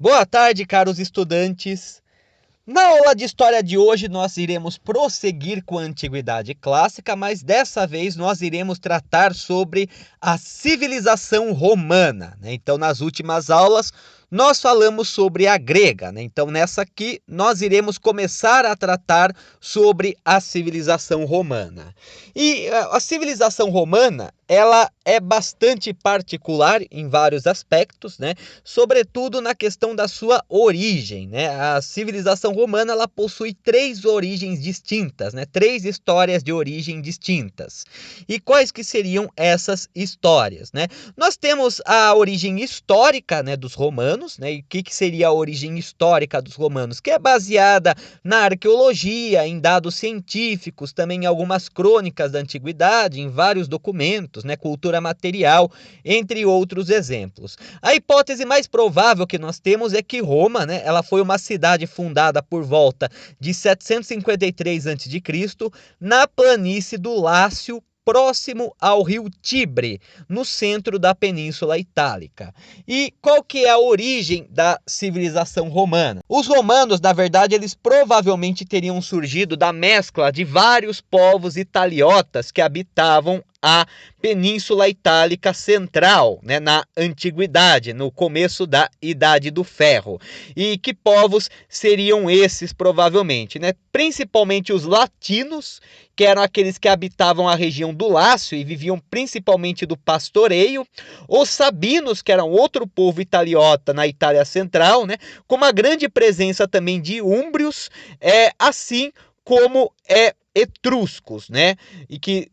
Boa tarde, caros estudantes. Na aula de história de hoje, nós iremos prosseguir com a Antiguidade Clássica, mas dessa vez nós iremos tratar sobre a civilização romana, né? Então, nas últimas aulas, nós falamos sobre a grega, né? Então, nessa aqui, nós iremos começar a tratar sobre a civilização romana. E a civilização romana, ela é bastante particular em vários aspectos, né? Sobretudo na questão da sua origem, né? A civilização romana, ela possui três origens distintas, né? Três histórias de origem distintas. E quais que seriam essas histórias, né? Nós temos a origem histórica, né, dos romanos, né? E o que seria a origem histórica dos romanos? Que é baseada na arqueologia, em dados científicos, também em algumas crônicas da antiguidade, em vários documentos, né? Cultura material, entre outros exemplos. A hipótese mais provável que nós temos é que Roma, né, ela foi uma cidade fundada por volta de 753 a.C., na planície do Lácio, próximo ao rio Tibre, no centro da Península Itálica. E qual que é a origem da civilização romana? Os romanos, na verdade, eles provavelmente teriam surgido da mescla de vários povos italiotas que habitavam a Península Itálica Central, né, na Antiguidade, no começo da Idade do Ferro. E que povos seriam esses, provavelmente, né? Principalmente os latinos, que eram aqueles que habitavam a região do Lácio e viviam principalmente do pastoreio, os sabinos, que eram outro povo italiota na Itália Central, né, com uma grande presença também de úmbrios, assim como etruscos, né? E que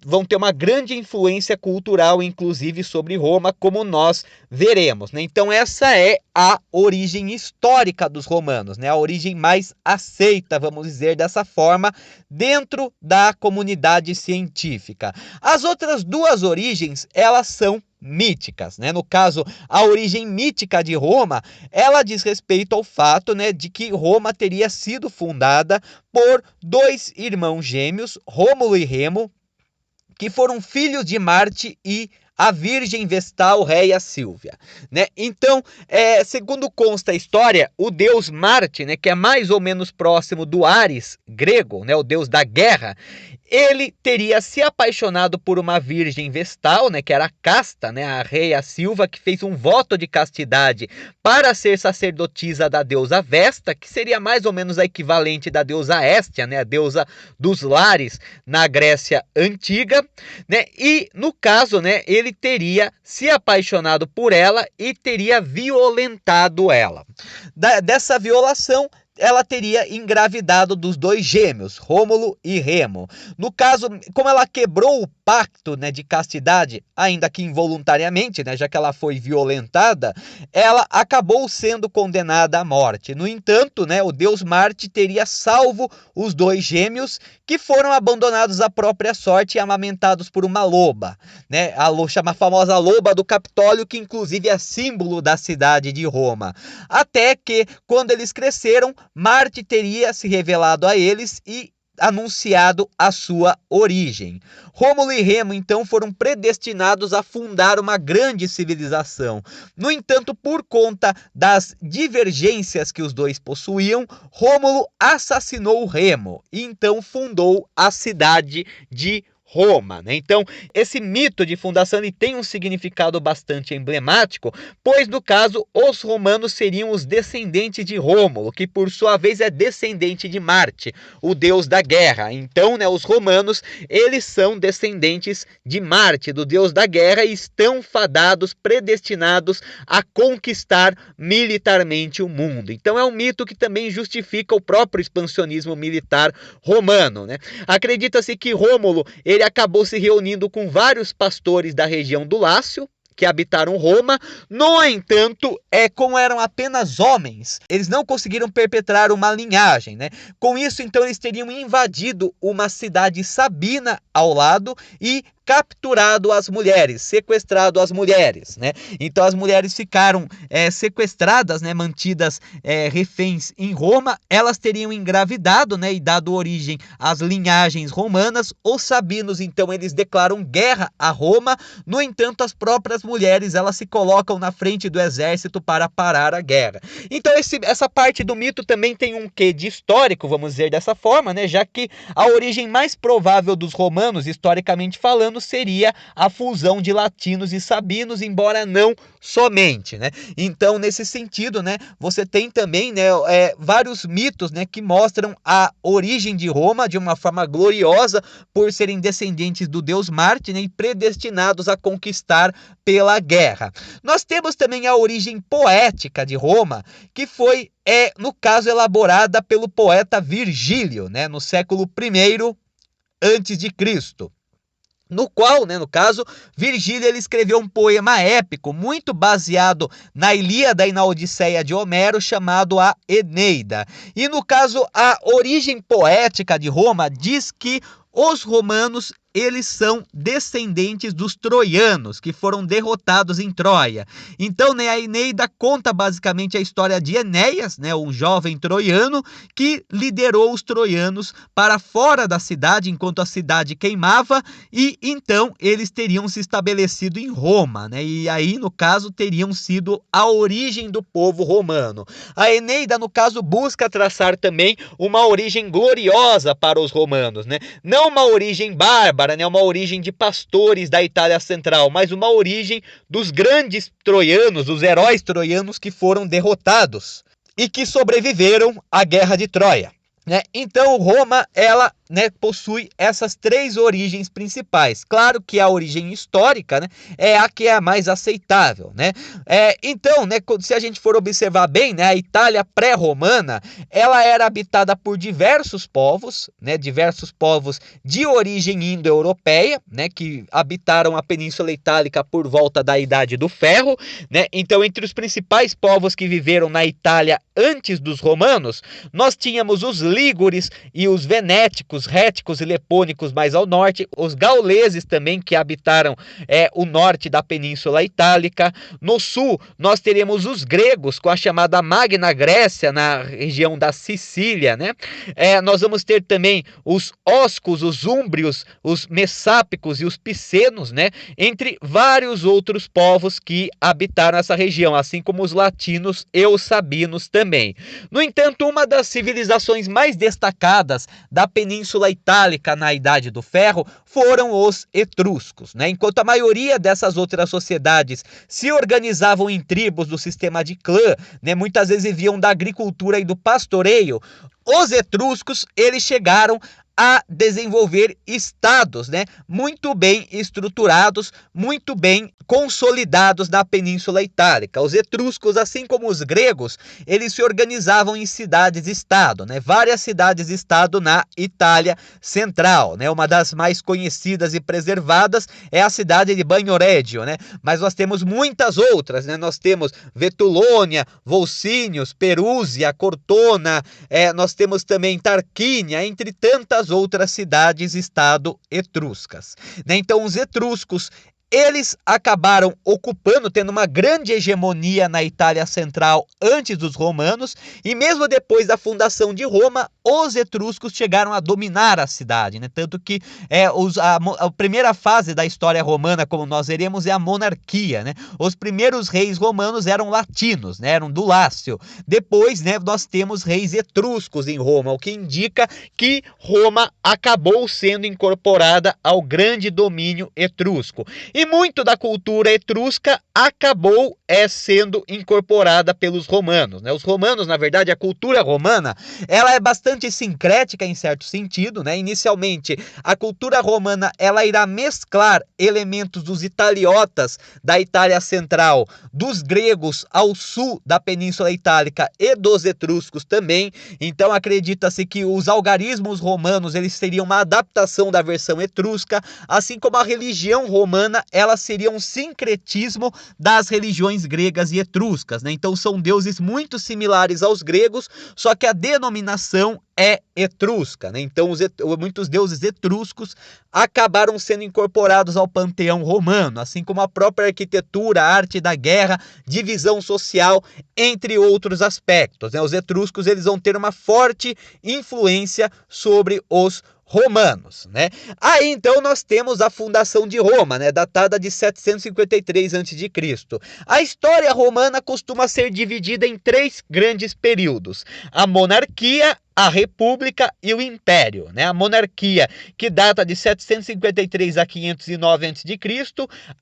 vão ter uma grande influência cultural, inclusive, sobre Roma, como nós veremos, né? Então, essa é a origem histórica dos romanos, né? A origem mais aceita, vamos dizer dessa forma, dentro da comunidade científica. As outras duas origens, elas são míticas, né? No caso, a origem mítica de Roma, ela diz respeito ao fato, né, de que Roma teria sido fundada por dois irmãos gêmeos, Rômulo e Remo, que foram filhos de Marte e a Virgem Vestal Réia Sílvia, né? Então, segundo consta a história, o deus Marte, né, que é mais ou menos próximo do Ares grego, né, o deus da guerra, ele teria se apaixonado por uma virgem vestal, né, que era casta, né, a Réia Silva, que fez um voto de castidade para ser sacerdotisa da deusa Vesta, que seria mais ou menos a equivalente da deusa Héstia, né, a deusa dos lares na Grécia Antiga, né? E no caso, né, ele teria se apaixonado por ela e teria violentado ela. Dessa violação, ela teria engravidado dos dois gêmeos, Rômulo e Remo. No caso, como ela quebrou o pacto, né, de castidade, ainda que involuntariamente, né, já que ela foi violentada, ela acabou sendo condenada à morte. No entanto, né, o deus Marte teria salvo os dois gêmeos, que foram abandonados à própria sorte e amamentados por uma loba, né, a famosa loba do Capitólio, que inclusive é símbolo da cidade de Roma. Até que, quando eles cresceram, Marte teria se revelado a eles e anunciado a sua origem. Rômulo e Remo, então, foram predestinados a fundar uma grande civilização. No entanto, por conta das divergências que os dois possuíam, Rômulo assassinou Remo e então fundou a cidade de Roma, né? Então, esse mito de fundação ele tem um significado bastante emblemático, pois, no caso, os romanos seriam os descendentes de Rômulo, que por sua vez é descendente de Marte, o deus da guerra. Então, né, os romanos, eles são descendentes de Marte, do deus da guerra, e estão fadados, predestinados a conquistar militarmente o mundo. Então, é um mito que também justifica o próprio expansionismo militar romano, né? Acredita-se que Rômulo, ele acabou se reunindo com vários pastores da região do Lácio, que habitaram Roma. No entanto, como eram apenas homens, eles não conseguiram perpetrar uma linhagem, né? Com isso, então, eles teriam invadido uma cidade sabina ao lado e capturado as mulheres, sequestrado as mulheres, né? Então as mulheres ficaram sequestradas, né, mantidas reféns em Roma. Elas teriam engravidado, né, e dado origem às linhagens romanas. Os sabinos, então, eles declaram guerra a Roma. No entanto, as próprias mulheres, elas se colocam na frente do exército para parar a guerra. Então essa parte do mito também tem um quê de histórico, vamos dizer dessa forma, né? Já que a origem mais provável dos romanos, historicamente falando, seria a fusão de latinos e sabinos, embora não somente, né? Então, nesse sentido, né, você tem também, né, vários mitos, né, que mostram a origem de Roma de uma forma gloriosa por serem descendentes do deus Marte, né, e predestinados a conquistar pela guerra. Nós temos também a origem poética de Roma, que foi, no caso, elaborada pelo poeta Virgílio, né, no século I antes de Cristo. No qual, né, no caso, Virgílio ele escreveu um poema épico muito baseado na Ilíada e na Odisseia de Homero, chamado a Eneida. E no caso, a origem poética de Roma diz que os romanos, eles são descendentes dos troianos, que foram derrotados em Troia. Então, né, a Eneida conta basicamente a história de Enéas, né, um jovem troiano que liderou os troianos para fora da cidade enquanto a cidade queimava, e então eles teriam se estabelecido em Roma, né, e aí, no caso, teriam sido a origem do povo romano. A Eneida, no caso, busca traçar também uma origem gloriosa para os romanos, né? Não uma origem bárbara, né, uma origem de pastores da Itália Central, mas uma origem dos grandes troianos, os heróis troianos que foram derrotados e que sobreviveram à Guerra de Troia, né? Então Roma, ela, né, possui essas três origens principais. Claro que a origem histórica, né, é a que é a mais aceitável, né? Então, né, se a gente for observar bem, né, a Itália pré-romana, ela era habitada por diversos povos, né, diversos povos de origem indo-europeia, né, que habitaram a Península Itálica por volta da Idade do Ferro, né? Então, entre os principais povos que viveram na Itália antes dos romanos, nós tínhamos os lígures e os venéticos, réticos e lepônicos mais ao norte, os gauleses também, que habitaram o norte da Península Itálica. No sul, nós teremos os gregos, com a chamada Magna Grécia, na região da Sicília, né? Nós vamos ter também os oscos, os úmbrios, os messápicos e os picenos, né? Entre vários outros povos que habitaram essa região, assim como os latinos e os sabinos também. No entanto, uma das civilizações mais destacadas da Península Itálica na Idade do Ferro foram os etruscos, né? Enquanto a maioria dessas outras sociedades se organizavam em tribos do sistema de clã, né, muitas vezes viviam da agricultura e do pastoreio, os etruscos, eles chegaram a desenvolver estados, né, muito bem estruturados, muito bem consolidados na Península Itálica. Os etruscos, assim como os gregos, eles se organizavam em cidades-estado, né, várias cidades-estado na Itália Central, né, uma das mais conhecidas e preservadas é a cidade de Bagnoregio, né, mas nós temos muitas outras, né, nós temos Vetulônia, Volsínios, Perúzia, Cortona, nós temos também Tarquínia, entre tantas outras cidades-estado etruscas, né? Então os etruscos, eles acabaram ocupando, tendo uma grande hegemonia na Itália Central antes dos romanos, e mesmo depois da fundação de Roma, os etruscos chegaram a dominar a cidade, né? Tanto que a primeira fase da história romana, como nós veremos, é a monarquia, né? Os primeiros reis romanos eram latinos, né? Eram do Lácio. Depois, né, nós temos reis etruscos em Roma, o que indica que Roma acabou sendo incorporada ao grande domínio etrusco. E muito da cultura etrusca acabou sendo incorporada pelos romanos, né? Os romanos, na verdade, a cultura romana, ela é bastante sincrética em certo sentido, né? Inicialmente, a cultura romana, ela irá mesclar elementos dos italiotas da Itália Central, dos gregos ao sul da Península Itálica e dos etruscos também. Então, acredita-se que os algarismos romanos, eles seriam uma adaptação da versão etrusca, assim como a religião romana ela seria um sincretismo das religiões gregas e etruscas, né? Então são deuses muito similares aos gregos, só que a denominação é etrusca, né? Então muitos deuses etruscos acabaram sendo incorporados ao panteão romano, assim como a própria arquitetura, a arte da guerra, divisão social, entre outros aspectos, né? Os etruscos eles vão ter uma forte influência sobre os romanos, né? Aí então nós temos a fundação de Roma, né, datada de 753 a.C. A história romana costuma ser dividida em 3 grandes períodos: a monarquia, a república e o império, né? A monarquia, que data de 753 a 509 a.C.,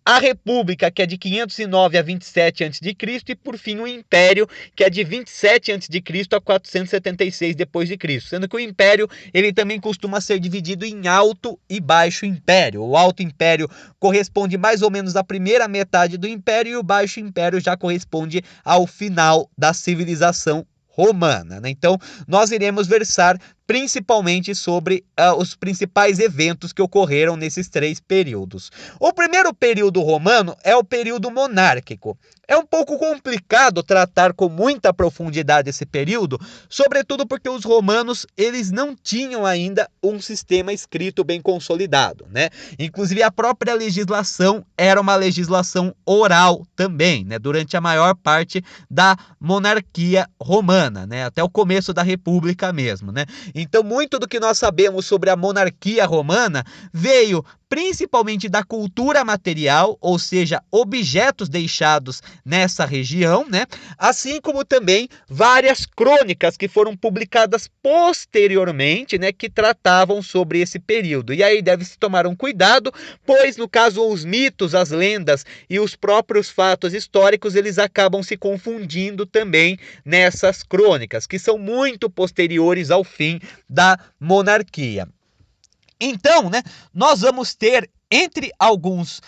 a república, que é de 509 a 27 a.C., e por fim o império, que é de 27 a.C. a 476 d.C., sendo que o império ele também costuma ser dividido em alto e baixo império. O alto império corresponde mais ou menos à primeira metade do império e o baixo império já corresponde ao final da civilização romana, né? Então, nós iremos versar principalmente sobre os principais eventos que ocorreram nesses 3 períodos. O primeiro período romano é o período monárquico. É um pouco complicado tratar com muita profundidade esse período, sobretudo porque os romanos eles não tinham ainda um sistema escrito bem consolidado, né? Inclusive a própria legislação era uma legislação oral também, né? Durante a maior parte da monarquia romana, né? Até o começo da república mesmo, né? Então, muito do que nós sabemos sobre a monarquia romana veio principalmente da cultura material, ou seja, objetos deixados nessa região, né? Assim como também várias crônicas que foram publicadas posteriormente, né, que tratavam sobre esse período. E aí deve-se tomar um cuidado, pois no caso os mitos, as lendas e os próprios fatos históricos, eles acabam se confundindo também nessas crônicas, que são muito posteriores ao fim da monarquia. Então, né, nós vamos ter, entre alguns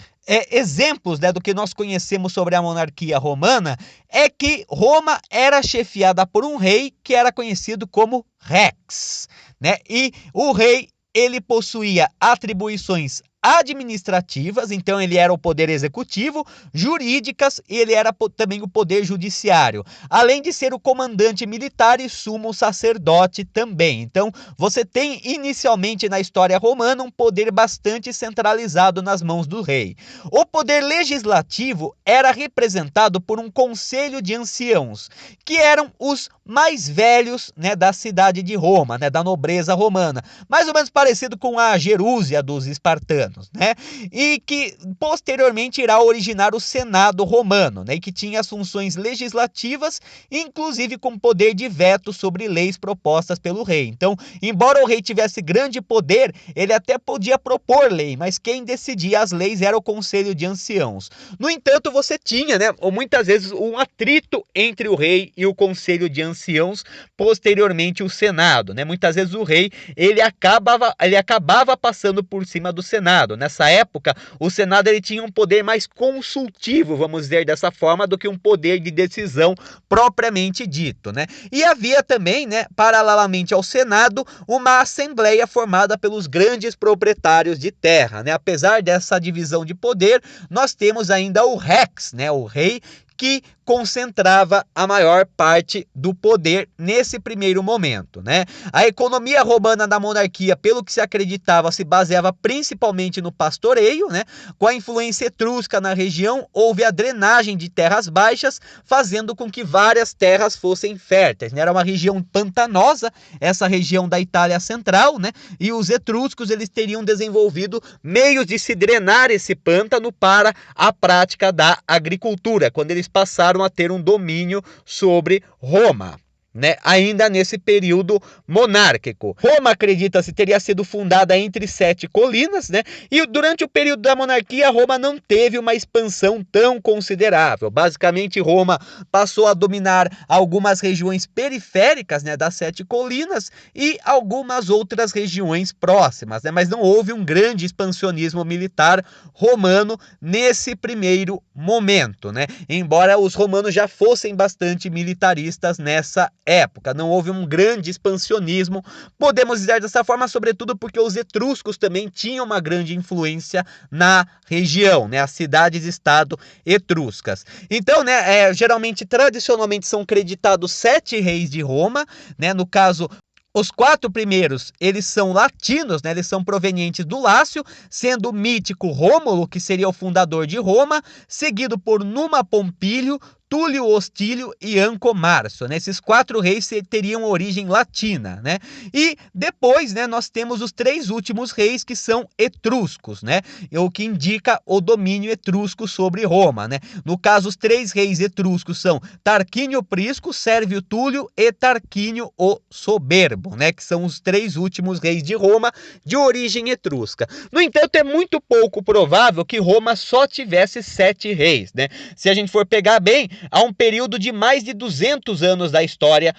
exemplos, né, do que nós conhecemos sobre a monarquia romana, é que Roma era chefiada por um rei que era conhecido como Rex, né? E o rei ele possuía atribuições administrativas, então ele era o poder executivo, jurídicas e ele era também o poder judiciário, além de ser o comandante militar e sumo sacerdote também. Então você tem inicialmente na história romana um poder bastante centralizado nas mãos do rei. O poder legislativo era representado por um conselho de anciãos, que eram os mais velhos, né, da cidade de Roma, né, da nobreza romana, mais ou menos parecido com a gerúsia dos espartanos, né? E que posteriormente irá originar o Senado romano, né? E que tinha as funções legislativas, inclusive com poder de veto sobre leis propostas pelo rei. Então, embora o rei tivesse grande poder, ele até podia propor lei, mas quem decidia as leis era o conselho de anciãos. No entanto, você tinha, né, ou muitas vezes um atrito entre o rei e o conselho de anciãos, posteriormente o Senado, né? Muitas vezes o rei ele acabava passando por cima do Senado. Nessa época, o Senado ele tinha um poder mais consultivo, vamos dizer dessa forma, do que um poder de decisão propriamente dito, né? E havia também, né, paralelamente ao Senado, uma assembleia formada pelos grandes proprietários de terra, né? Apesar dessa divisão de poder, nós temos ainda o Rex, né, o rei, que concentrava a maior parte do poder nesse primeiro momento, né? A economia romana da monarquia, pelo que se acreditava, se baseava principalmente no pastoreio, né? Com a influência etrusca na região, houve a drenagem de terras baixas, fazendo com que várias terras fossem férteis, né? Era uma região pantanosa, essa região da Itália Central, né? E os etruscos, eles teriam desenvolvido meios de se drenar esse pântano para a prática da agricultura, quando eles passaram a ter um domínio sobre Roma, né? Ainda nesse período monárquico. Roma, acredita-se, teria sido fundada entre 7 colinas, né? E durante o período da monarquia, Roma não teve uma expansão tão considerável. Basicamente, Roma passou a dominar algumas regiões periféricas, né, das 7 colinas e algumas outras regiões próximas, né? Mas não houve um grande expansionismo militar romano nesse primeiro momento, né? Embora os romanos já fossem bastante militaristas nessa época, não houve um grande expansionismo, podemos dizer dessa forma, sobretudo porque os etruscos também tinham uma grande influência na região, né, as cidades-estado etruscas. Então, né, geralmente, tradicionalmente, são creditados 7 reis de Roma, né, no caso, os 4 primeiros, eles são latinos, né? Eles são provenientes do Lácio, sendo o mítico Rômulo, que seria o fundador de Roma, seguido por Numa Pompílio, Túlio Hostílio e Anco Marcio, né? Esses 4 reis teriam origem latina, né? E depois, né, nós temos os 3 últimos reis que são etruscos, né? O que indica o domínio etrusco sobre Roma, né? No caso, os 3 reis etruscos são Tarquínio Prisco, Sérvio Túlio e Tarquínio o Soberbo, né? Que são os 3 últimos reis de Roma de origem etrusca. No entanto, é muito pouco provável que Roma só tivesse 7 reis, né? Se a gente for pegar bem, há um período de mais de 200 anos da história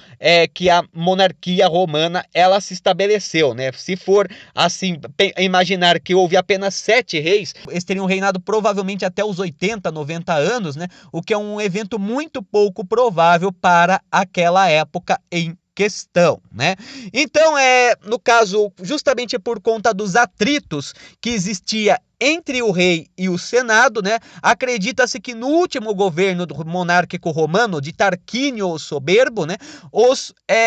que a monarquia romana ela se estabeleceu, né? Se for assim imaginar que houve apenas 7 reis, eles teriam reinado provavelmente até os 80, 90 anos, né? O que é um evento muito pouco provável para aquela época em questão, né? Então, no caso, justamente por conta dos atritos que existia entre o rei e o Senado, né, acredita-se que no último governo monárquico romano, de Tarquínio o Soberbo, né,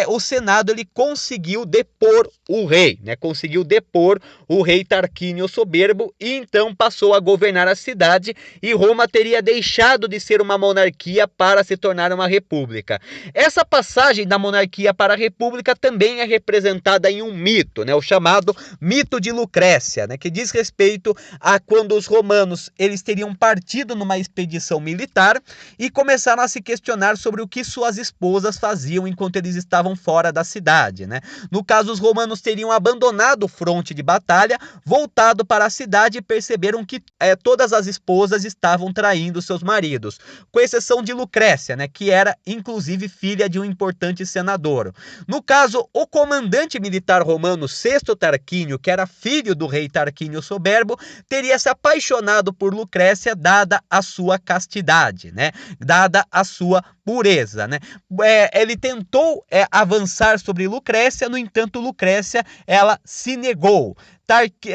o Senado ele conseguiu depor o rei, né, conseguiu depor o rei Tarquínio o Soberbo e então passou a governar a cidade e Roma teria deixado de ser uma monarquia para se tornar uma república. Essa passagem da monarquia para a república também é representada em um mito, né, o chamado mito de Lucrécia, né, que diz respeito a quando os romanos eles teriam partido numa expedição militar e começaram a se questionar sobre o que suas esposas faziam enquanto eles estavam fora da cidade, né? No caso, os romanos teriam abandonado o fronte de batalha, voltado para a cidade e perceberam que todas as esposas estavam traindo seus maridos, com exceção de Lucrécia, né, que era inclusive filha de um importante senador. No caso, o comandante militar romano Sexto Tarquínio, que era filho do rei Tarquínio Soberbo, teria se apaixonado por Lucrécia dada a sua castidade, né? Dada a sua pureza, né? Ele tentou avançar sobre Lucrécia, no entanto, Lucrécia ela se negou.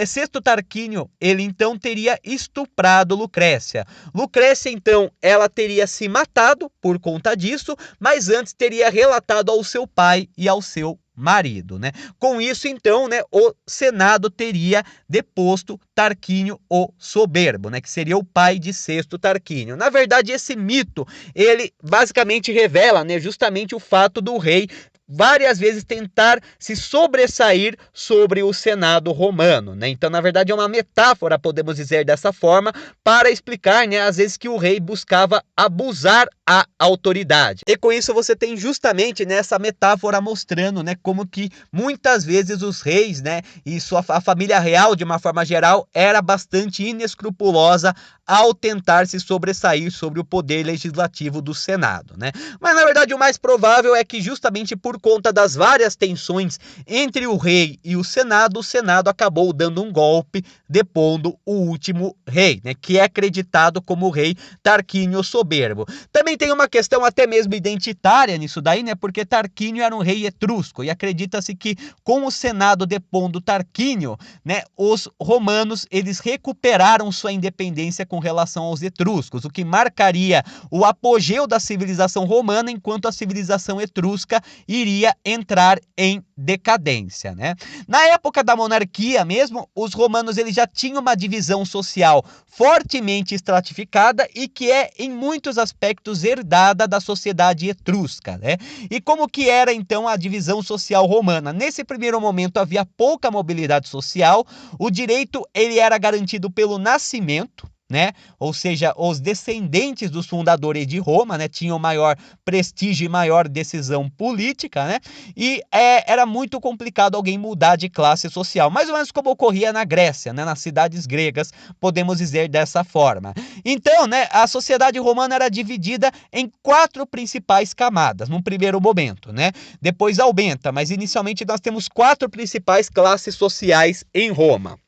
Sexto Tarquínio, ele então teria estuprado Lucrécia. Lucrécia, então, ela teria se matado por conta disso, mas antes teria relatado ao seu pai e ao seu marido, né? Com isso, então, né, o Senado teria deposto Tarquínio o Soberbo, né, que seria o pai de Sexto Tarquínio. Na verdade, esse mito, ele basicamente revela, né, justamente o fato do rei várias vezes tentar se sobressair sobre o Senado romano, né? Então, na verdade, é uma metáfora, podemos dizer dessa forma, para explicar, né, às vezes que o rei buscava abusar a autoridade. E com isso você tem justamente nessa metáfora mostrando, né, como que muitas vezes os reis, né, e a família real de uma forma geral era bastante inescrupulosa ao tentar se sobressair sobre o poder legislativo do Senado, né? Mas na verdade o mais provável é que justamente por conta das várias tensões entre o rei e o Senado acabou dando um golpe, depondo o último rei, né, que é acreditado como o rei Tarquínio Soberbo. Também tem uma questão até mesmo identitária nisso daí, né, porque Tarquínio era um rei etrusco e acredita-se que com o Senado depondo Tarquínio, né, os romanos eles recuperaram sua independência com relação aos etruscos, o que marcaria o apogeu da civilização romana, enquanto a civilização etrusca iria entrar em decadência, né? Na época da monarquia mesmo, os romanos eles já tinham uma divisão social fortemente estratificada e que é em muitos aspectos herdada da sociedade etrusca, né? E como que era então a divisão social romana? Nesse primeiro momento havia pouca mobilidade social, o direito ele era garantido pelo nascimento, né? Ou seja, os descendentes dos fundadores de Roma, né, tinham maior prestígio e maior decisão política, né? E era muito complicado alguém mudar de classe social, mais ou menos como ocorria na Grécia, né, nas cidades gregas, podemos dizer dessa forma. Então, né, a sociedade romana era dividida em 4 principais camadas, num primeiro momento, né? Depois aumenta, mas inicialmente nós temos 4 principais classes sociais em Roma.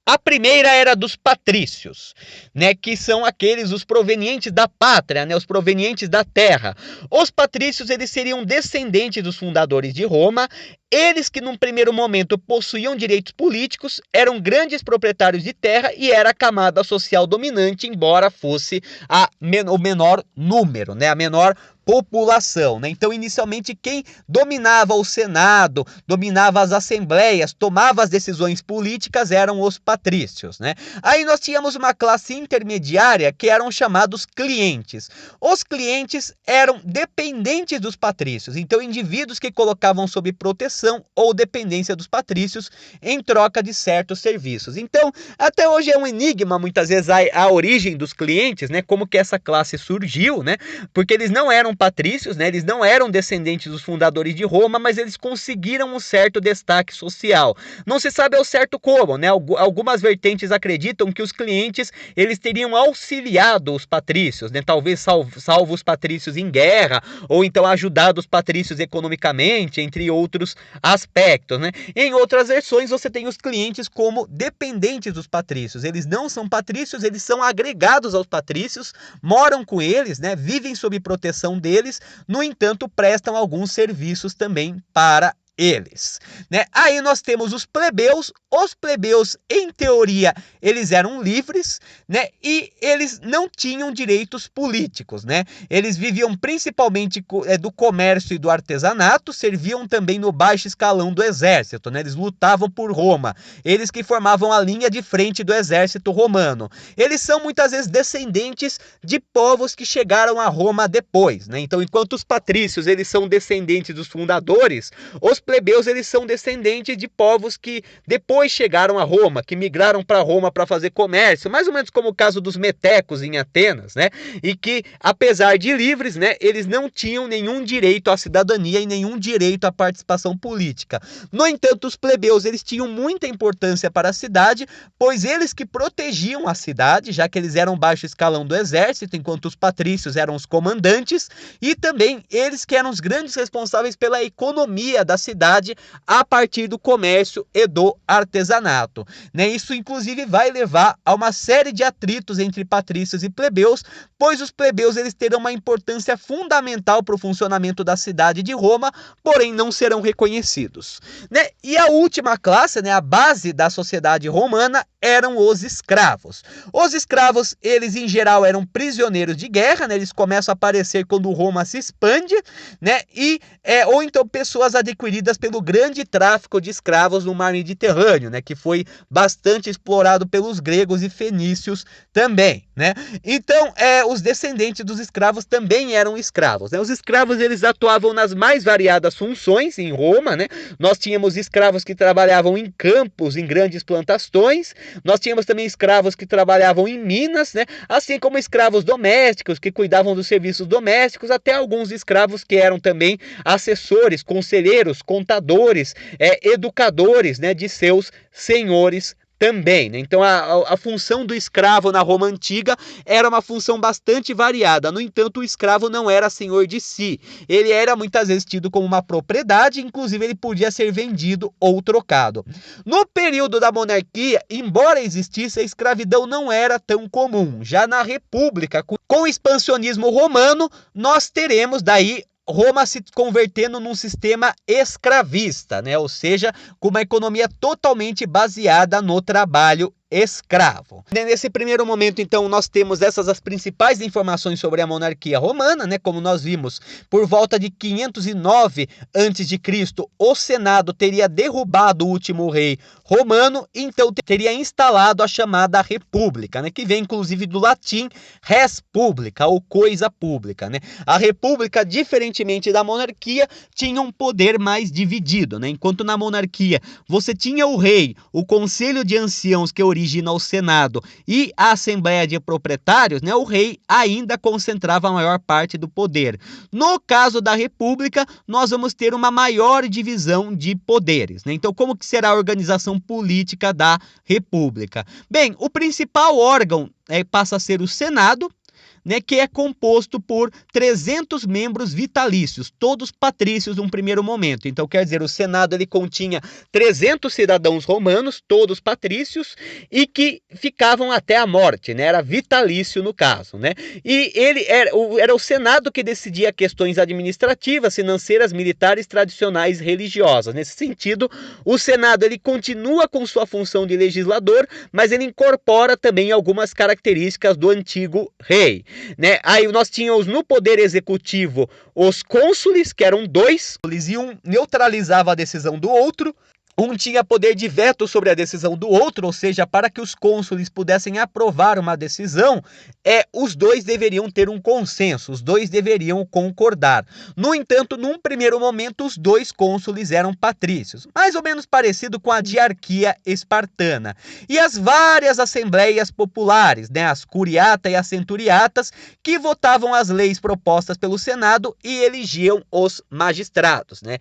A primeira era dos patrícios, né, que são aqueles os provenientes da pátria, né, os provenientes da terra. Os patrícios eles seriam descendentes dos fundadores de Roma, eles que num primeiro momento possuíam direitos políticos, eram grandes proprietários de terra e era a camada social dominante, embora fosse o menor número, né, a menor população, né? Então, inicialmente, quem dominava o Senado, dominava as assembleias, tomava as decisões políticas eram os patrícios, né? Aí nós tínhamos uma classe intermediária que eram chamados clientes. Os clientes eram dependentes dos patrícios, então indivíduos que colocavam sob proteção ou dependência dos patrícios em troca de certos serviços. Então, até hoje é um enigma, muitas vezes, a origem dos clientes, né? Como que essa classe surgiu, né? Porque eles não eram patrícios, né? Eles não eram descendentes dos fundadores de Roma, mas eles conseguiram um certo destaque social. Não se sabe ao certo como, né? Algumas vertentes acreditam que os clientes eles teriam auxiliado os patrícios, né? Talvez salvo os patrícios em guerra, ou então ajudado os patrícios economicamente, entre outros aspectos, né? Em outras versões, você tem os clientes como dependentes dos patrícios. Eles não são patrícios, eles são agregados aos patrícios, moram com eles, né? Vivem sob proteção deles, no entanto, prestam alguns serviços também para eles, né? Aí nós temos os plebeus. Os plebeus, em teoria, eles eram livres, né? E eles não tinham direitos políticos, né? Eles viviam principalmente do comércio e do artesanato, serviam também no baixo escalão do exército, né? Eles lutavam por Roma, eles que formavam a linha de frente do exército romano. Eles são muitas vezes descendentes de povos que chegaram a Roma depois, né? Então, enquanto os patrícios eles são descendentes dos fundadores, os plebeus eles são descendentes de povos que depois chegaram a Roma, que migraram para Roma para fazer comércio, mais ou menos como o caso dos metecos em Atenas, né? E que, apesar de livres, né, eles não tinham nenhum direito à cidadania e nenhum direito à participação política. No entanto, os plebeus eles tinham muita importância para a cidade, pois eles que protegiam a cidade, já que eles eram baixo escalão do exército, enquanto os patrícios eram os comandantes, e também eles que eram os grandes responsáveis pela economia da cidade a partir do comércio e do artesanato, né? Isso inclusive vai levar a uma série de atritos entre patrícios e plebeus, pois os plebeus eles terão uma importância fundamental para o funcionamento da cidade de Roma, porém não serão reconhecidos, né? E a última classe, né, a base da sociedade romana, eram os escravos. Os escravos, eles em geral eram prisioneiros de guerra, né? Eles começam a aparecer quando Roma se expande, né? Ou então pessoas adquiridas pelo grande tráfico de escravos no mar Mediterrâneo, né? Que foi bastante explorado pelos gregos e fenícios também, né? Então, os descendentes dos escravos também eram escravos, né? Os escravos, eles atuavam nas mais variadas funções em Roma, né? Nós tínhamos escravos que trabalhavam em campos, em grandes plantações, nós tínhamos também escravos que trabalhavam em minas, né? Assim como escravos domésticos que cuidavam dos serviços domésticos, até alguns escravos que eram também assessores, conselheiros, contadores, educadores, né, de seus senhores também, né? Então a função do escravo na Roma antiga era uma função bastante variada. No entanto, o escravo não era senhor de si. Ele era muitas vezes tido como uma propriedade, inclusive ele podia ser vendido ou trocado. No período da monarquia, embora existisse, a escravidão não era tão comum. Já na República, com o expansionismo romano, nós teremos daí Roma se convertendo num sistema escravista, né? Ou seja, com uma economia totalmente baseada no trabalho escravo. Nesse primeiro momento, então, nós temos as principais informações sobre a monarquia romana, né? Como nós vimos, por volta de 509 a.C., o Senado teria derrubado o último rei romano, então teria instalado a chamada República, né? Que vem inclusive do latim res publica, ou coisa pública, né? A República, diferentemente da monarquia, tinha um poder mais dividido, né? Enquanto na monarquia você tinha o rei, o conselho de anciãos que origina o Senado e a Assembleia de Proprietários, né, o rei ainda concentrava a maior parte do poder. No caso da República, nós vamos ter uma maior divisão de poderes, né? Então, como que será a organização política da República? Bem, o principal órgão passa a ser o Senado, né, que é composto por 300 membros vitalícios, todos patrícios num primeiro momento. Então, quer dizer, o Senado ele continha 300 cidadãos romanos, todos patrícios, e que ficavam até a morte, né? Era vitalício no caso, né? E ele era o Senado que decidia questões administrativas, financeiras, militares, tradicionais, religiosas. Nesse sentido, o Senado ele continua com sua função de legislador, mas ele incorpora também algumas características do antigo rei, né? Aí nós tínhamos no poder executivo os cônsules, que eram dois, e um neutralizava a decisão do outro. Um tinha poder de veto sobre a decisão do outro, ou seja, para que os cônsules pudessem aprovar uma decisão, os dois deveriam ter um consenso, os dois deveriam concordar. No entanto, num primeiro momento, os dois cônsules eram patrícios, mais ou menos parecido com a diarquia espartana. E as várias assembleias populares, né, as curiata e as centuriatas, que votavam as leis propostas pelo Senado e elegiam os magistrados, né,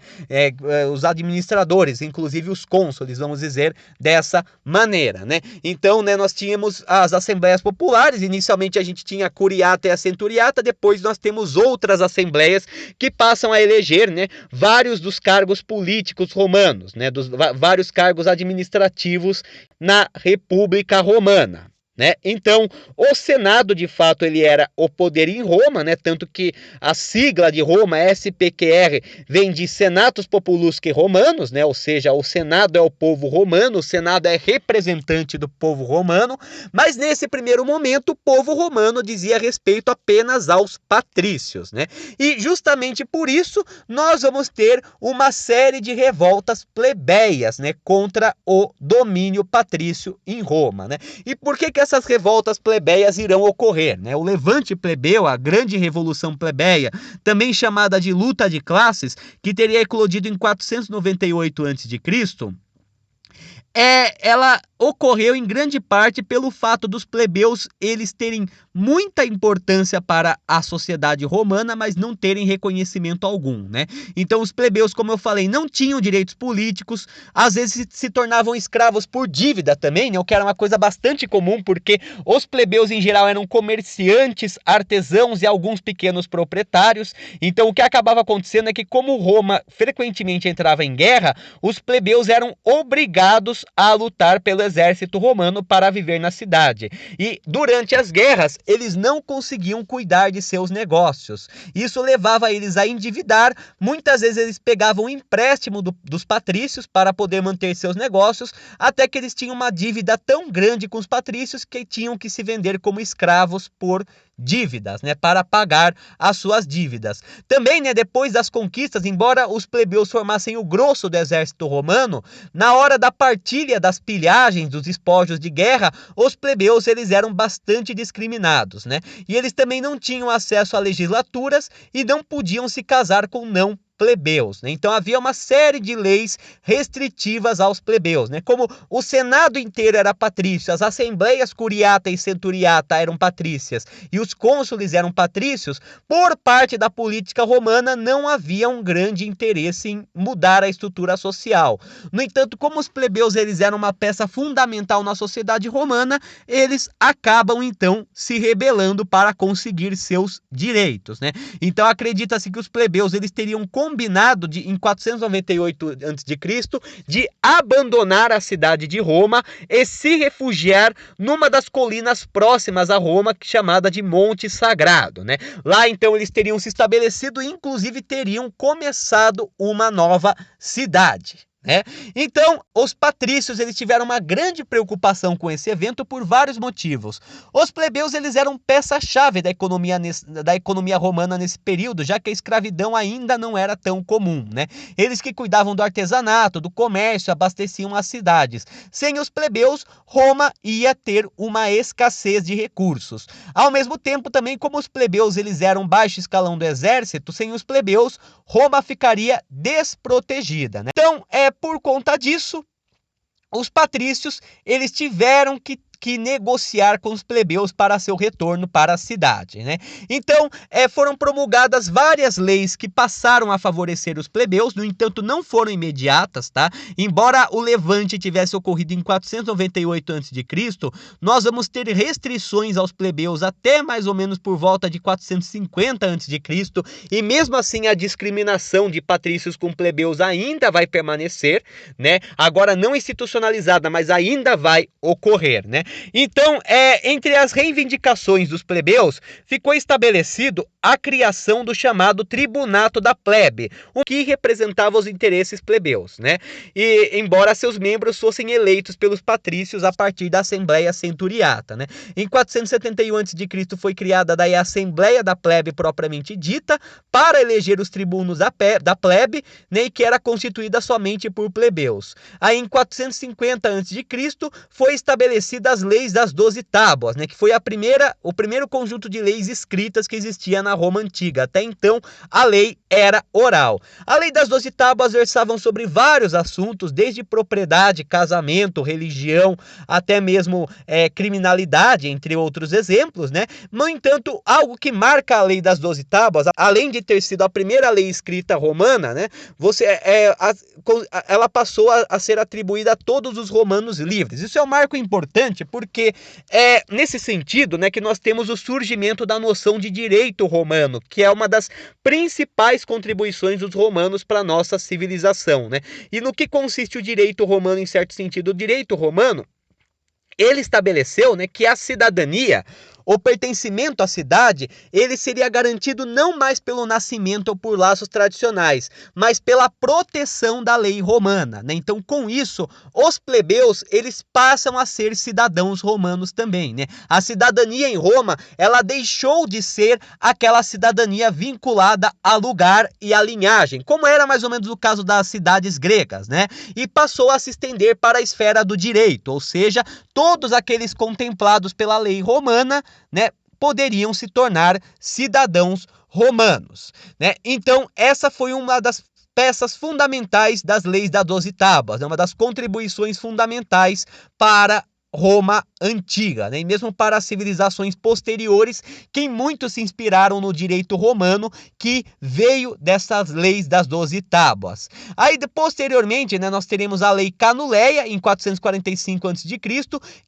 os administradores, inclusive os cônsules, vamos dizer, dessa maneira, né? Então, né, nós tínhamos as assembleias populares, inicialmente a gente tinha a curiata e a centuriata, depois nós temos outras assembleias que passam a eleger, né, vários dos cargos políticos romanos, né, vários cargos administrativos na República Romana. Né? Então, o Senado, de fato, ele era o poder em Roma, né? Tanto que a sigla de Roma, SPQR, vem de Senatus Populusque Romanos, né? Ou seja, o Senado é o povo romano, o Senado é representante do povo romano, mas nesse primeiro momento o povo romano dizia respeito apenas aos patrícios, né? E justamente por isso nós vamos ter uma série de revoltas plebeias, né? Contra o domínio patrício em Roma, né? E por que essas revoltas plebeias irão ocorrer, né? O levante plebeu, a grande revolução plebeia, também chamada de luta de classes, que teria eclodido em 498 a.C., ela ocorreu em grande parte pelo fato dos plebeus eles terem muita importância para a sociedade romana, mas não terem reconhecimento algum, né? Então os plebeus, como eu falei, não tinham direitos políticos, às vezes se tornavam escravos por dívida também, né? O que era uma coisa bastante comum, porque os plebeus em geral eram comerciantes, artesãos e alguns pequenos proprietários. Então o que acabava acontecendo é que, como Roma frequentemente entrava em guerra, os plebeus eram obrigados a lutar pelo exército romano para viver na cidade. E durante as guerras, eles não conseguiam cuidar de seus negócios. Isso levava eles a endividar. Muitas vezes eles pegavam empréstimo dos patrícios para poder manter seus negócios, até que eles tinham uma dívida tão grande com os patrícios que tinham que se vender como escravos por dívidas, né, para pagar as suas dívidas. Também, né, depois das conquistas, embora os plebeus formassem o grosso do exército romano, na hora da partilha das pilhagens, dos espólios de guerra, os plebeus eles eram bastante discriminados, né? E eles também não tinham acesso a legislaturas e não podiam se casar com não plebeus, né? Então havia uma série de leis restritivas aos plebeus, né? Como o Senado inteiro era patrício, as assembleias curiata e centuriata eram patrícias e os cônsules eram patrícios, por parte da política romana não havia um grande interesse em mudar a estrutura social. No entanto, como os plebeus eles eram uma peça fundamental na sociedade romana, eles acabam então se rebelando para conseguir seus direitos, né? Então acredita-se que os plebeus eles teriam combinado em 498 a.C. de abandonar a cidade de Roma e se refugiar numa das colinas próximas a Roma, chamada de Monte Sagrado, né? Lá então eles teriam se estabelecido e inclusive teriam começado uma nova cidade. Então, os patrícios eles tiveram uma grande preocupação com esse evento por vários motivos. Os plebeus eles eram peça-chave da economia romana nesse período, já que a escravidão ainda não era tão comum, né? Eles que cuidavam do artesanato, do comércio, abasteciam as cidades. Sem os plebeus, Roma ia ter uma escassez de recursos. Ao mesmo tempo, também, como os plebeus eles eram baixo escalão do exército, sem os plebeus, Roma ficaria desprotegida, né? Então, por conta disso, os patrícios eles tiveram que que negociar com os plebeus para seu retorno para a cidade, né? Então, foram promulgadas várias leis que passaram a favorecer os plebeus, no entanto, não foram imediatas, tá? Embora o levante tivesse ocorrido em 498 a.C., nós vamos ter restrições aos plebeus até mais ou menos por volta de 450 a.C., e mesmo assim a discriminação de patrícios com plebeus ainda vai permanecer, né? Agora não institucionalizada, mas ainda vai ocorrer, né? Então, entre as reivindicações dos plebeus, ficou estabelecido a criação do chamado Tribunato da Plebe, o que representava os interesses plebeus, né? E embora seus membros fossem eleitos pelos patrícios a partir da Assembleia Centuriata, né? Em 471 a.C. foi criada daí a Assembleia da Plebe propriamente dita, para eleger os tribunos da plebe, né, que era constituída somente por plebeus. Aí em 450 a.C. foi estabelecida as leis das 12 tábuas, né, que foi o primeiro conjunto de leis escritas que existia na Roma Antiga. Até então, a lei era oral. A lei das 12 tábuas versavam sobre vários assuntos, desde propriedade, casamento, religião, até mesmo criminalidade, entre outros exemplos, né? No entanto, algo que marca a lei das 12 tábuas, além de ter sido a primeira lei escrita romana, né? Ela passou a ser atribuída a todos os romanos livres. Isso é um marco importante porque nesse sentido, né, que nós temos o surgimento da noção de direito romano, que é uma das principais contribuições dos romanos para a nossa civilização, né? E no que consiste o direito romano em certo sentido? O direito romano, ele estabeleceu, né, que a cidadania, o pertencimento à cidade, ele seria garantido não mais pelo nascimento ou por laços tradicionais, mas pela proteção da lei romana, né? Então, com isso, os plebeus, eles passam a ser cidadãos romanos também, né? A cidadania em Roma, ela deixou de ser aquela cidadania vinculada a lugar e à linhagem, como era mais ou menos o caso das cidades gregas, né? E passou a se estender para a esfera do direito, ou seja, todos aqueles contemplados pela lei romana, né, poderiam se tornar cidadãos romanos, né? Então, essa foi uma das peças fundamentais das leis das 12 tábuas, né? Uma das contribuições fundamentais para Roma Antiga, né? E mesmo para as civilizações posteriores, que muito se inspiraram no direito romano, que veio dessas leis das 12 tábuas. Aí, posteriormente, né, nós teremos a lei Canuleia, em 445 a.C.,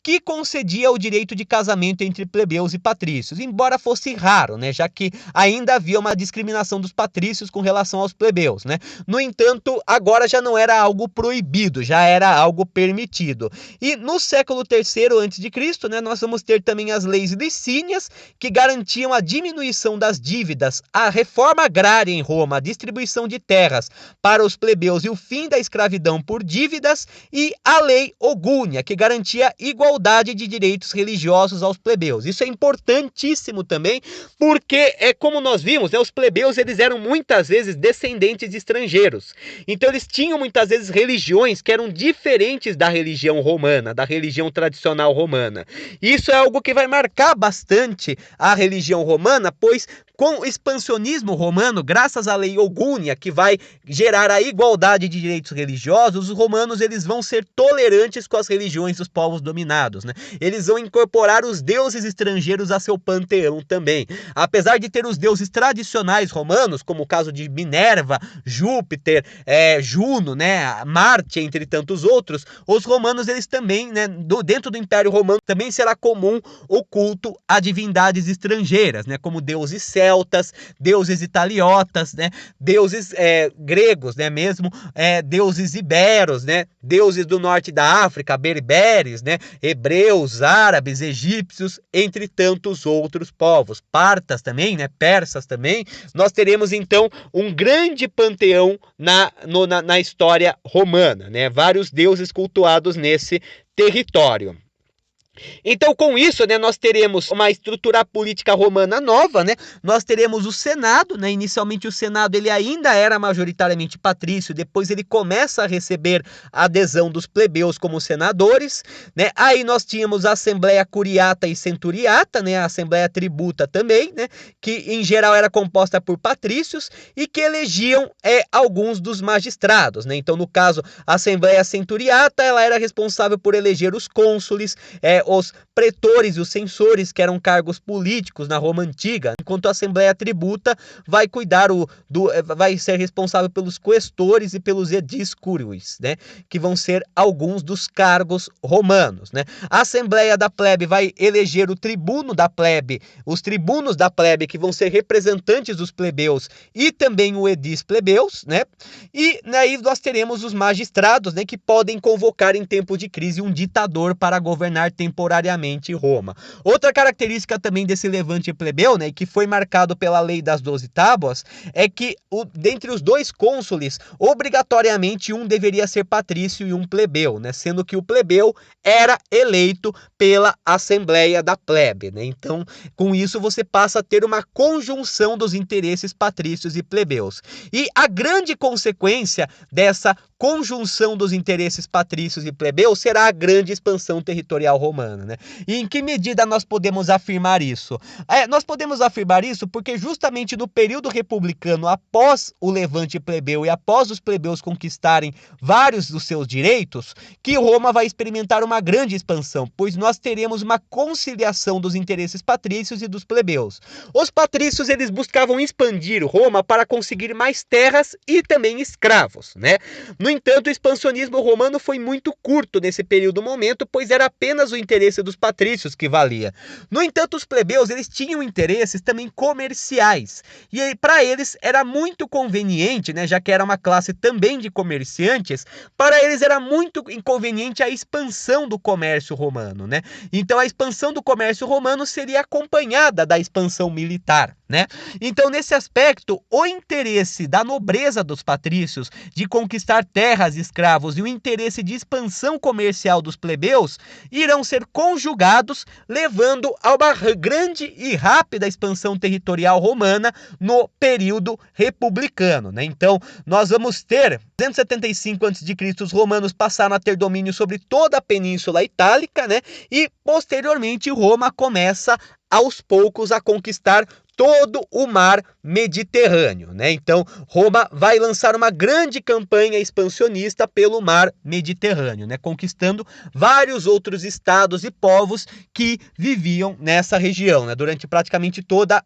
que concedia o direito de casamento entre plebeus e patrícios, embora fosse raro, né, já que ainda havia uma discriminação dos patrícios com relação aos plebeus, né? No entanto, agora já não era algo proibido, já era algo permitido. E no século III a.C., né, nós vamos ter também as leis licínias, que garantiam a diminuição das dívidas, a reforma agrária em Roma, a distribuição de terras para os plebeus e o fim da escravidão por dívidas, e a lei Ogúnia, que garantia igualdade de direitos religiosos aos plebeus. Isso é importantíssimo também, porque como nós vimos, né, os plebeus, eles eram muitas vezes descendentes de estrangeiros. Então eles tinham muitas vezes religiões que eram diferentes da religião romana, da religião tradicional romana. Isso é algo que vai marcar bastante a religião romana, pois com o expansionismo romano, graças à lei Ogúnia, que vai gerar a igualdade de direitos religiosos, os romanos, eles vão ser tolerantes com as religiões dos povos dominados, né? Eles vão incorporar os deuses estrangeiros a seu panteão também. Apesar de ter os deuses tradicionais romanos, como o caso de Minerva, Júpiter, Juno, né, Marte, entre tantos outros, os romanos, eles também, né, dentro do Império Romano, também será comum o culto a divindades estrangeiras, né, como deuses celtas, deuses italiotas, né, deuses gregos, né, mesmo deuses iberos, né, deuses do norte da África, berberes, né, hebreus, árabes, egípcios, entre tantos outros povos, partas também, né, persas também. Nós teremos então um grande panteão na história romana, né, vários deuses cultuados nesse território. Então, com isso, né, nós teremos uma estrutura política romana nova, né? Nós teremos o Senado, né? Inicialmente o Senado, ele ainda era majoritariamente patrício, depois ele começa a receber a adesão dos plebeus como senadores, né? Aí nós tínhamos a Assembleia Curiata e Centuriata, né? A Assembleia Tributa também, né? Que em geral era composta por patrícios e que elegiam alguns dos magistrados, né? Então, no caso, a Assembleia Centuriata, ela era responsável por eleger os cônsules, os pretores e os censores, que eram cargos políticos na Roma antiga, enquanto a Assembleia Tributa vai cuidar vai ser responsável pelos questores e pelos edis curios, né, que vão ser alguns dos cargos romanos, né. A Assembleia da Plebe vai eleger o tribuno da plebe, os tribunos da plebe, que vão ser representantes dos plebeus, e também o edis plebeus, né. E aí nós teremos os magistrados, né, que podem convocar em tempo de crise um ditador para governar temporariamente Roma. Outra característica também desse levante plebeu, né, que foi marcado pela lei das 12 tábuas, é que dentre os dois cônsules, obrigatoriamente um deveria ser patrício e um plebeu, né, sendo que o plebeu era eleito pela Assembleia da Plebe, né. Então, com isso você passa a ter uma conjunção dos interesses patrícios e plebeus. E a grande consequência dessa conjunção dos interesses patrícios e plebeus será a grande expansão territorial romana, né? E em que medida nós podemos afirmar isso? Nós podemos afirmar isso porque justamente no período republicano, após o levante plebeu e após os plebeus conquistarem vários dos seus direitos, que Roma vai experimentar uma grande expansão, pois nós teremos uma conciliação dos interesses patrícios e dos plebeus. Os patrícios, eles buscavam expandir Roma para conseguir mais terras e também escravos, né? No entanto, o expansionismo romano foi muito curto nesse momento, pois era apenas o interesse dos patrícios que valia. No entanto, os plebeus, eles tinham interesses também comerciais, e para eles era muito conveniente, né, já que era uma classe também de comerciantes, para eles era muito inconveniente a expansão do comércio romano, né? Então a expansão do comércio romano seria acompanhada da expansão militar, né? Então, nesse aspecto, o interesse da nobreza dos patrícios de conquistar terras e escravos e o interesse de expansão comercial dos plebeus irão ser conjugados, levando a uma grande e rápida expansão territorial romana no período republicano, né? Então, nós vamos ter 275 a.C., os romanos passaram a ter domínio sobre toda a Península Itálica, né? E posteriormente Roma começa aos poucos a conquistar todo o mar Mediterrâneo, né? Então, Roma vai lançar uma grande campanha expansionista pelo mar Mediterrâneo, né? Conquistando vários outros estados e povos que viviam nessa região, né? Durante praticamente toda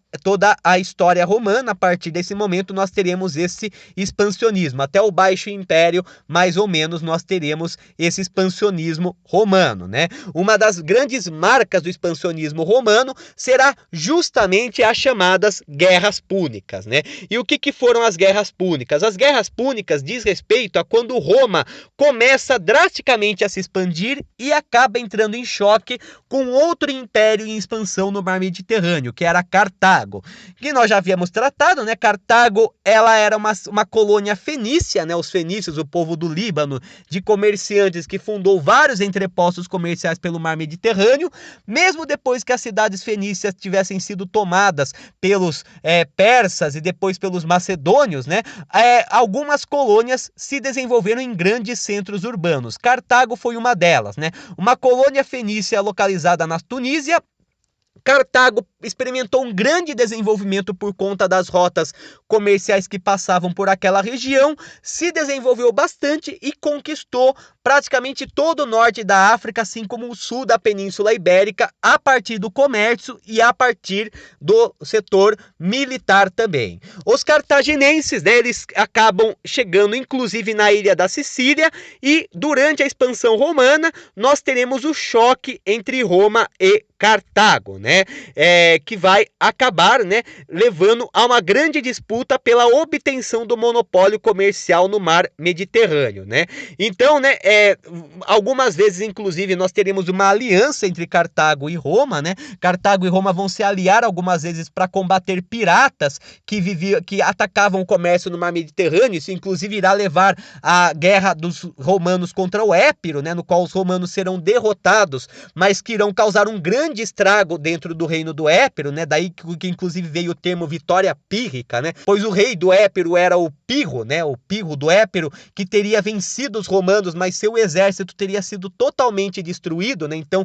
a história romana. A partir desse momento, nós teremos esse expansionismo. Até o Baixo Império, mais ou menos, nós teremos esse expansionismo romano, né? Uma das grandes marcas do expansionismo romano será justamente a chamadas guerras púnicas, né? E o que foram as guerras púnicas? As guerras púnicas diz respeito a quando Roma começa drasticamente a se expandir e acaba entrando em choque com outro império em expansão no mar Mediterrâneo, que era Cartago, que nós já havíamos tratado, né? Cartago, ela era uma colônia fenícia, né? Os fenícios, o povo do Líbano, de comerciantes que fundou vários entrepostos comerciais pelo mar Mediterrâneo. Mesmo depois que as cidades fenícias tivessem sido tomadas pelos persas e depois pelos macedônios, né? Algumas colônias se desenvolveram em grandes centros urbanos. Cartago foi uma delas, né? Uma colônia fenícia localizada na Tunísia. Cartago experimentou um grande desenvolvimento por conta das rotas comerciais que passavam por aquela região, se desenvolveu bastante e conquistou praticamente todo o norte da África, assim como o sul da Península Ibérica, a partir do comércio e a partir do setor militar também. Os cartaginenses, né, eles acabam chegando inclusive na ilha da Sicília, e durante a expansão romana nós teremos o choque entre Roma e Cartago, né? Que vai acabar, né, levando a uma grande disputa pela obtenção do monopólio comercial no mar Mediterrâneo, né? Então, né, algumas vezes, inclusive, nós teremos uma aliança entre Cartago e Roma, né? Cartago e Roma vão se aliar algumas vezes para combater piratas que atacavam o comércio no mar Mediterrâneo. Isso, inclusive, irá levar à guerra dos romanos contra o Épiro, né, no qual os romanos serão derrotados, mas que irão causar um grande estrago dentro do reino do Épiro, né? Daí que inclusive veio o termo vitória pírrica, né? Pois o rei do Épiro era o Pirro, né? O Pirro do Épiro, que teria vencido os romanos, mas seu exército teria sido totalmente destruído, né? Então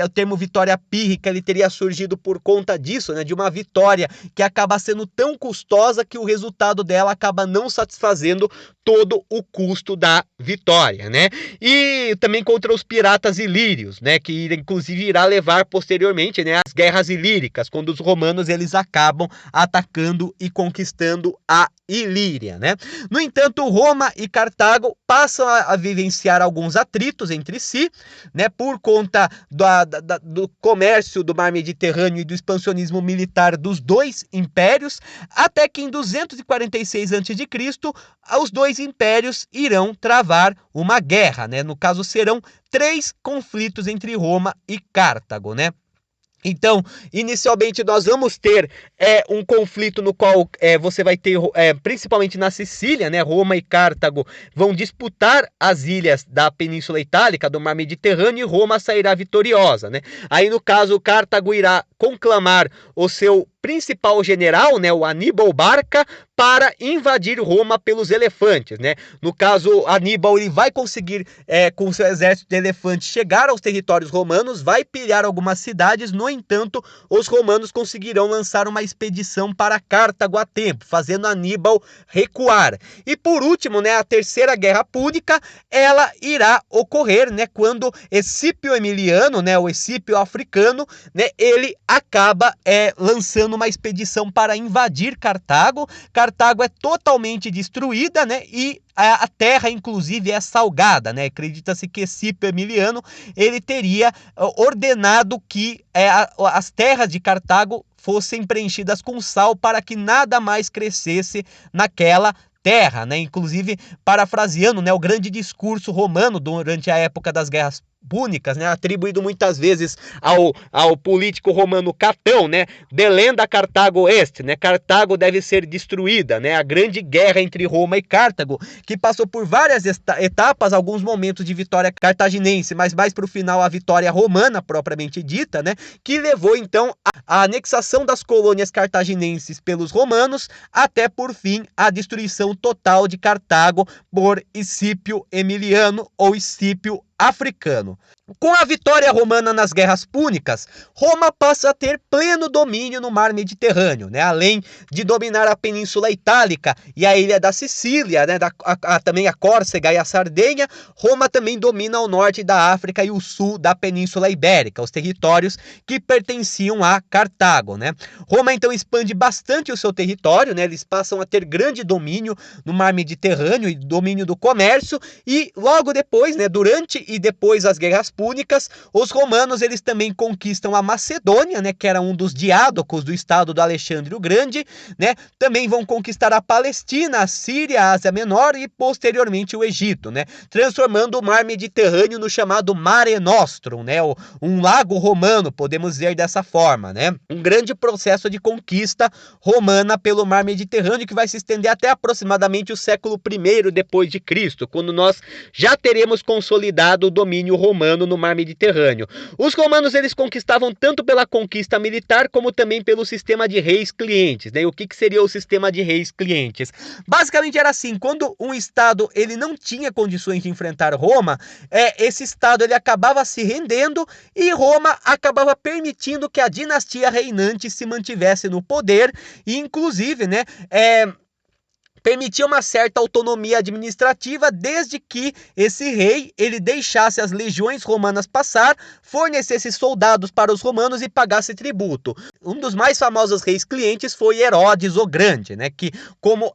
o termo vitória pírrica ele teria surgido por conta disso, né? De uma vitória que acaba sendo tão custosa que o resultado dela acaba não satisfazendo todo o custo da vitória, né? E também contra os piratas ilírios, né? Que inclusive irá levar posteriormente, né, às guerras ilíricas, quando os romanos eles acabam atacando e conquistando a Ilíria, né? No entanto, Roma e Cartago passam a vivenciar alguns atritos entre si, né? Por conta do comércio do mar Mediterrâneo e do expansionismo militar dos dois impérios, até que em 246 a.C., os dois impérios irão travar uma guerra, né? No caso, serão 3 conflitos entre Roma e Cartago, né? Então, inicialmente nós vamos ter um conflito no qual você vai ter, principalmente na Sicília, né? Roma e Cartago vão disputar as ilhas da Península Itálica, do Mar Mediterrâneo, e Roma sairá vitoriosa, né? Aí, no caso, Cartago irá conclamar o seu principal general, né, o Aníbal Barca, para invadir Roma pelos elefantes, né? No caso, Aníbal ele vai conseguir, com seu exército de elefantes, chegar aos territórios romanos, vai pilhar algumas cidades. No entanto, os romanos conseguirão lançar uma expedição para Cartago a tempo, fazendo Aníbal recuar. E por último, né, a Terceira Guerra Púnica, ela irá ocorrer, né, quando Escipio Emiliano, né, o Escipio africano, né, ele acaba lançando uma expedição para invadir Cartago. Cartago é totalmente destruída, né, e a terra, inclusive, é salgada, né? Acredita-se que Escipio Emiliano ele teria ordenado que as terras de Cartago fossem preenchidas com sal para que nada mais crescesse naquela terra, né? Inclusive, parafraseando, né, o grande discurso romano durante a época das guerras púnicas, né, atribuído muitas vezes ao político romano Catão, né, delenda Cartago est, né, Cartago deve ser destruída, né, a grande guerra entre Roma e Cartago, que passou por várias etapas, alguns momentos de vitória cartaginense, mas mais para o final a vitória romana propriamente dita, né, que levou então a anexação das colônias cartaginenses pelos romanos, até por fim a destruição total de Cartago por Escipio Emiliano ou Escipio africano. Com a vitória romana nas guerras púnicas, Roma passa a ter pleno domínio no mar Mediterrâneo, né? Além de dominar a Península Itálica e a ilha da Sicília, né? Também a Córcega e a Sardenha, Roma também domina o norte da África e o sul da Península Ibérica, os territórios que pertenciam a Cartago, né? Roma então expande bastante o seu território, né? Eles passam a ter grande domínio no mar Mediterrâneo e domínio do comércio, e logo depois, né, durante e depois das guerras púnicas, os romanos eles também conquistam a Macedônia, né, que era um dos diádocos do estado do Alexandre o Grande, né? Também vão conquistar a Palestina, a Síria, a Ásia Menor e posteriormente o Egito, né? Transformando o mar Mediterrâneo no chamado Mare Nostrum, né? Um lago romano, podemos dizer dessa forma, né? Um grande processo de conquista romana pelo mar Mediterrâneo que vai se estender até aproximadamente o século I depois de Cristo, quando nós já teremos consolidado o domínio romano no mar Mediterrâneo. Os romanos eles conquistavam tanto pela conquista militar como também pelo sistema de reis clientes, né? E o que seria o sistema de reis clientes? Basicamente era assim, quando um estado ele não tinha condições de enfrentar Roma, esse estado ele acabava se rendendo e Roma acabava permitindo que a dinastia reinante se mantivesse no poder e inclusive, né, permitia uma certa autonomia administrativa desde que esse rei ele deixasse as legiões romanas passar, fornecesse soldados para os romanos e pagasse tributo. Um dos mais famosos reis clientes foi Herodes o Grande, né, que como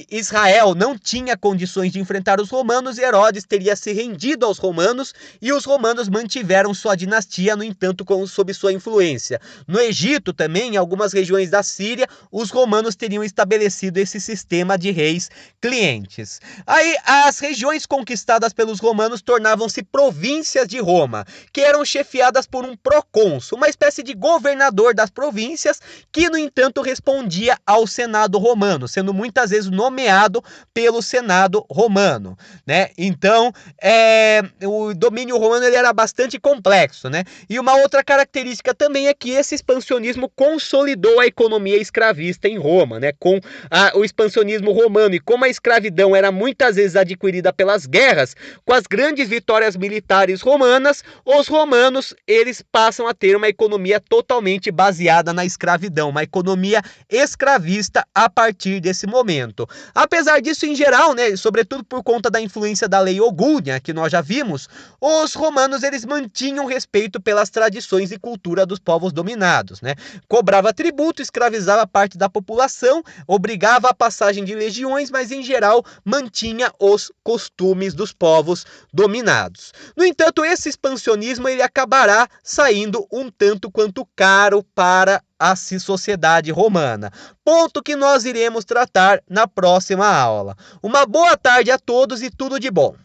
Israel não tinha condições de enfrentar os romanos, Herodes teria se rendido aos romanos e os romanos mantiveram sua dinastia, no entanto, sob sua influência. No Egito também, em algumas regiões da Síria, os romanos teriam estabelecido esse sistema de reis clientes. Aí as regiões conquistadas pelos romanos tornavam-se províncias de Roma, que eram chefiadas por um procônsul, uma espécie de governador das províncias, que, no entanto, respondia ao Senado romano, sendo muitas vezes nomeado pelo Senado romano, né? Então, o domínio romano ele era bastante complexo, né? E uma outra característica também é que esse expansionismo consolidou a economia escravista em Roma, né? Com o expansionismo romano, e como a escravidão era muitas vezes adquirida pelas guerras, com as grandes vitórias militares romanas, os romanos eles passam a ter uma economia totalmente baseada na escravidão, uma economia escravista a partir desse momento. Apesar disso, em geral, né, sobretudo por conta da influência da lei Ogúnia, que nós já vimos, os romanos eles mantinham respeito pelas tradições e cultura dos povos dominados, né? Cobrava tributo, escravizava parte da população, obrigava a passagem de legiões, mas em geral mantinha os costumes dos povos dominados. No entanto, esse expansionismo ele acabará saindo um tanto quanto caro para a sociedade romana, ponto que nós iremos tratar na próxima aula. Uma boa tarde a todos e tudo de bom!